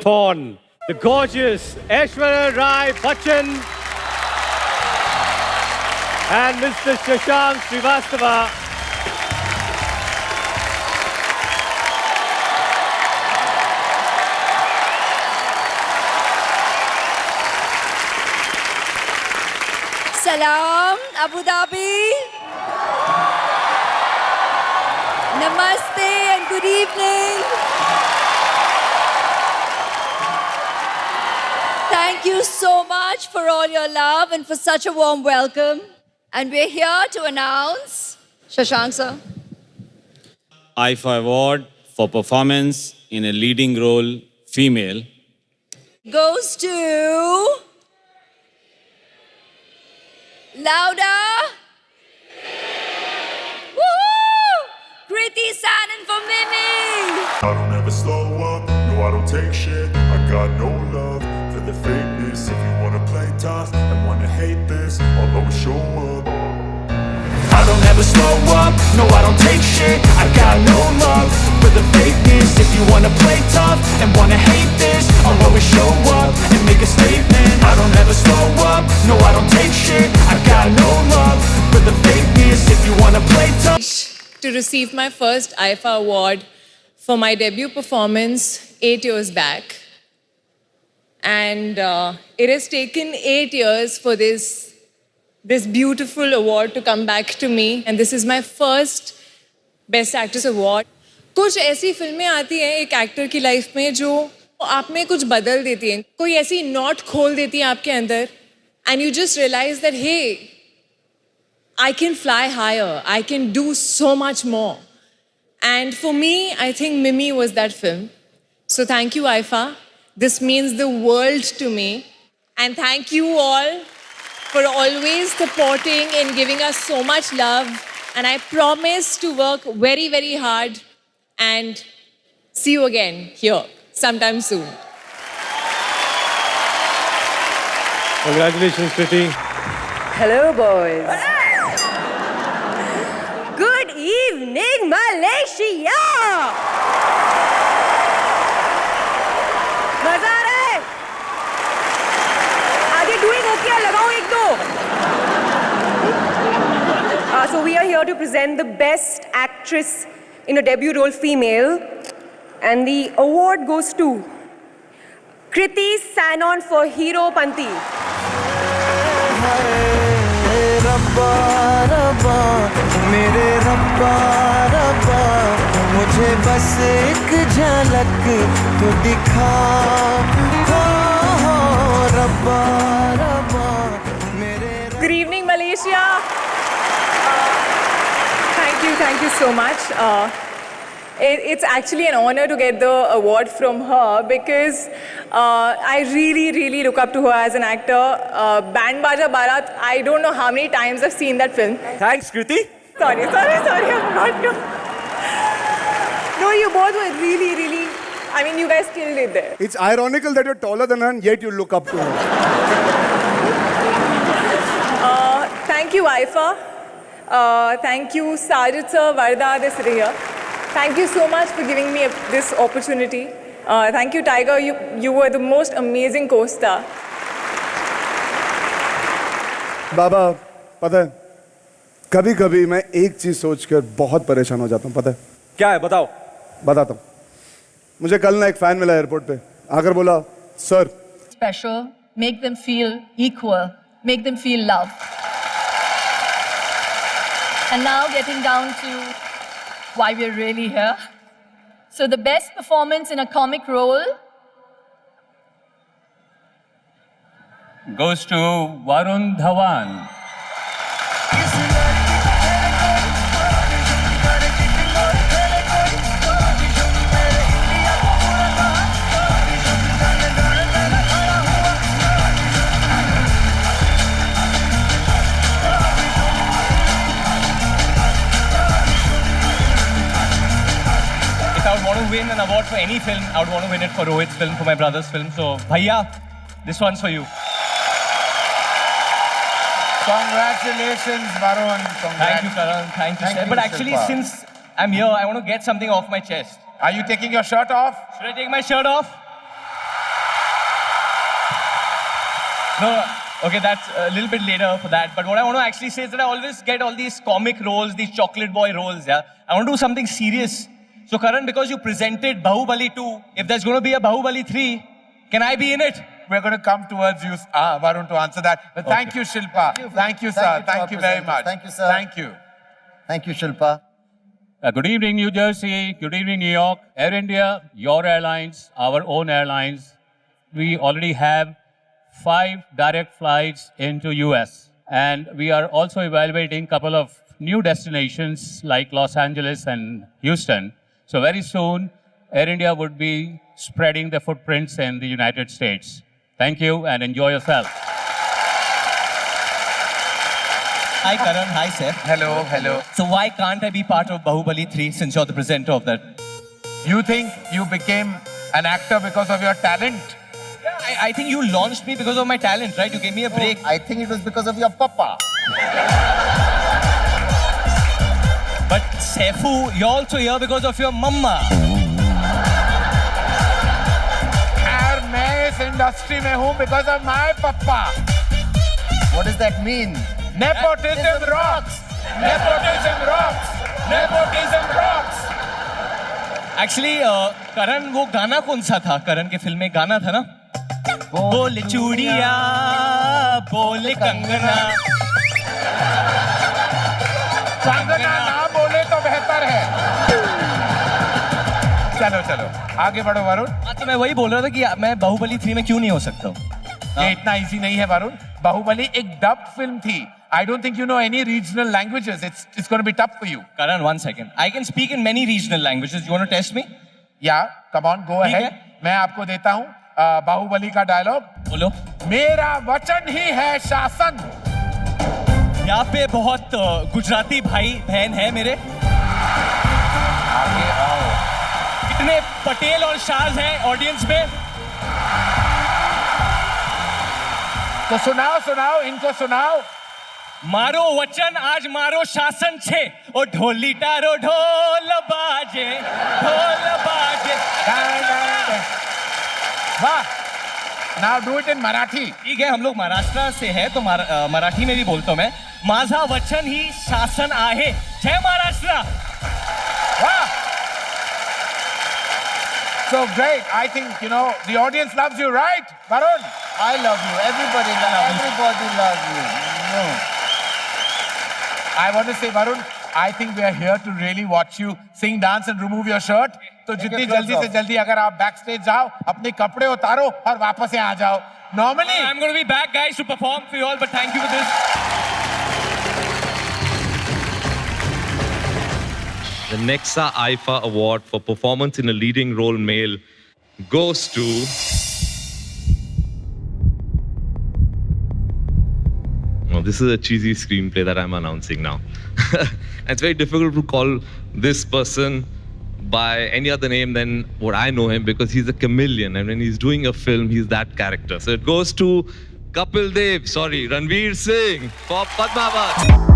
upon the gorgeous Aishwarya Rai Bachchan and Mr. Shashank Srivastava. Salam, Abu Dhabi. Namaste and good evening. Thank you so much for all your love and for such a warm welcome. And we're here to announce, Shashank sir. IFA Award for Performance in a Leading Role Female Goes to... Louder. Woohoo! Kriti Sanon for Mimi. I don't ever slow up, no I don't take shit. I got no love for the fakeness. If you wanna play tough and wanna hate this, I'll always show up. I don't ever slow up, no I don't take shit. I got no love for the fakeness. If you wanna play tough and wanna hate this, I'll always show up and make a statement. I don't ever slow up, no I don't take shit. I got no love for the fakeness. If you wanna play tough. To receive my first IFA award for my debut performance 8 years back. And it has taken 8 years for this beautiful award to come back to me. And this is my first Best Actress Award. कुछ ऐसी फिल्में आती हैं एक actor की life में जो आप में कुछ बदल देती हैं, कोई ऐसी नॉट खोल देती है आपके अंदर, and you just realize that, hey, I can fly higher, I can do so much more. And for me, I think Mimi was that film. So thank you, IFA. This means the world to me. And thank you all for always supporting and giving us so much love. And I promise to work very, very hard and see you again here sometime soon. Congratulations, Kriti. Hello, boys. Good evening, Malaysia. मजा आ रहा है? आगे doing okay? लगाओ एक दो. So we are here to present the Best Actress in a Debut Role Female, and the award goes to Kriti Sanon for Hero Panti. रब्बा रब्बा मेरे रब्बा रब्बा मुझे बस एक झलक तो दिखा हो रब्बा रब्बा मेरे Good evening, Malaysia. Thank you so much. It's actually an honor to get the award from her because I really, really look up to her as an actor. Band Baja Barat, I don't know how many times I've seen that film. Thanks, Kriti. Sorry, I forgot you. No, you both were really, really, I mean, you guys killed it there. It's ironical that you're taller than her and yet you look up to her. Thank you, IFA. Thank you, Sajid sir, Varda, Desriya. Thank you so much for giving me this opportunity. Thank you, Tiger. You were the most amazing co-star. बाबा पता है कभी कभी मैं एक चीज सोचकर बहुत परेशान हो जाता हूँ पता है क्या है बताओ? बताता हूँ मुझे कल ना एक फैन मिला एयरपोर्ट पे आकर बोला sir special, make them feel equal, make them feel loved. And now getting down to why we're really here. So the best performance in a comic role goes to Varun Dhawan. If I would want to win an award for any film, I would want to win it for Rohit's film, for my brother's film. So, Bhaiya, this one's for you. Congratulations, Varun. Thank you, Karan. Thank you, sir. But actually, since I'm here, I want to get something off my chest. Are you taking your shirt off? Should I take my shirt off? No, okay, that's a little bit later for that. But what I want to actually say is that I always get all these comic roles, these chocolate boy roles, yeah. I want to do something serious. So Karan, because you presented Bahubali 2, if there's going to be a Bahubali 3, can I be in it? We're going to come towards you, Varun, to answer that. But thank you, Shilpa. Thank you, sir. Thank you very much. Thank you, sir. Thank you. Thank you, Shilpa. Good evening, New Jersey. Good evening, New York. Air India, your airlines, our own airlines. We already have 5 direct flights into US. And we are also evaluating a couple of new destinations like Los Angeles and Houston. So very soon, Air India would be spreading their footprints in the United States. Thank you and enjoy yourself. Hi Karan, hi Seth. Hello, hello. So why can't I be part of Bahubali 3 since you're the presenter of that? You think you became an actor because of your talent? Yeah, I think you launched me because of my talent, right? You gave me a break. I think it was because of your papa. But Saifu, you're also here because of your mama. यार मैं इस industry में हूँ because of my papa. What does that mean? Nepotism rocks. Nepotism rocks. Nepotism rocks. Actually, करण वो गाना कौन सा था? करण के फिल्म में गाना था ना? बोल चूड़िया, बोल कंगना. कंगना ना बोले तो बेहतर है. चलो चलो आगे बढ़ो वरुण. हाँ तो मैं वही बोल रहा था कि मैं बाहुबली 3 में क्यों नहीं हो सकता हूँ? ये इतना इजी नहीं है वरुण. बाहुबली एक डब फिल्म थी. I don't think you know any regional languages. It's going to be tough for you. Karan, 1 second. I can speak in many regional languages. You want to test me? Yeah, come on, go ahead. मैं आपको देता हूँ बाहुबली का dialogue. बोलो. मेरा वचन ही है शासन. यहाँ पे बहुत गुजराती भाई बहन है मेरे. आगे आओ. कितने पटेल और शाज हैं ऑडियंस में? तो सुनाओ सुनाओ इनको सुनाओ. मारो वचन आज मारो शासन छे ओ ढोली टारो ढोल बाजे ढोल बाजे. वाह. Now do it in Marathi. ठीक है, हम लोग महाराष्ट्र से हैं तो मराठी में भी बोलता हूँ मैं. माझा वचन ही शासन आहे. जय Maharashtra. Wow. So great. I think, the audience loves you, right, Varun? I love you. Everybody loves you. No. I want to say, Varun, I think we are here to really watch you sing, dance and remove your shirt. तो जितनी जल्दी से जल्दी अगर आप backstage जाओ, अपने कपड़े उतारो और वापस यहाँ आ जाओ. Normally, I'm going to be back, guys, to perform for you all, but thank you for this. The Nexa IFA Award for Performance in a Leading Role Male goes to... Oh, this is a cheesy screenplay that I'm announcing now. It's very difficult to call this person by any other name than what I know him because he's a chameleon and when he's doing a film, he's that character. So it goes to Ranveer Singh for Padmavat.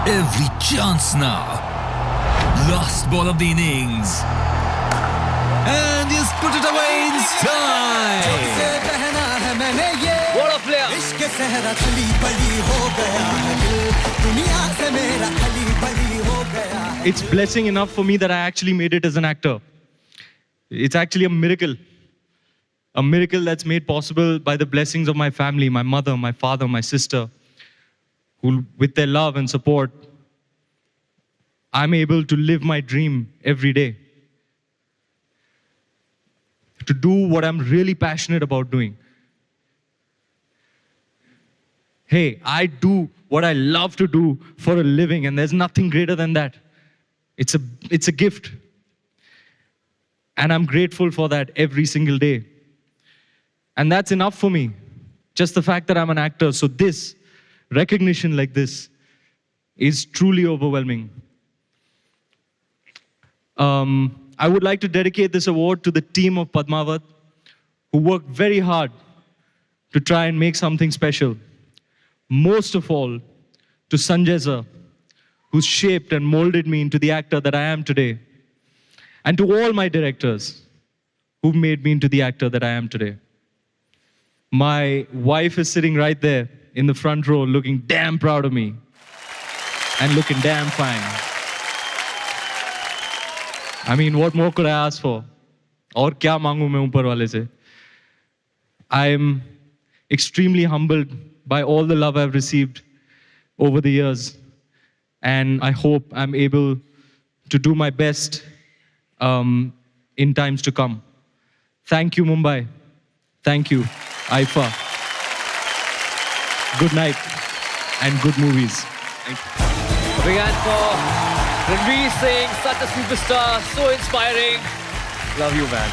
Every chance now. Last ball of the innings. And he's put it away in style. What a player. इश्क सहरा खली बली हो गया है दिल दुनिया से मेरा खली बली हो गया है it's blessing enough for me that I actually made it as an actor. It's actually a miracle. A miracle that's made possible by the blessings of my family, my mother, my father, my sister, who, with their love and support, I'm able to live my dream every day. To do what I'm really passionate about doing. Hey, I do what I love to do for a living, and there's nothing greater than that. It's a gift. And I'm grateful for that every single day. And that's enough for me. Just the fact that I'm an actor. So this, recognition like this, is truly overwhelming. I would like to dedicate this award to the team of Padmavat, who worked very hard to try and make something special. Most of all, to Sanjay sir, who shaped and molded me into the actor that I am today. And to all my directors, who've made me into the actor that I am today. My wife is sitting right there in the front row, looking damn proud of me. And looking damn fine. I mean, what more could I ask for? और क्या मांगू मैं ऊपर वाले से? I am extremely humbled by all the love I've received over the years. And I hope I'm able to do my best in times to come. Thank you, Mumbai. Thank you, IFA. Good night and good movies. Thank you. Big hand for Ranveer Singh, such a superstar, so inspiring. Love you, man.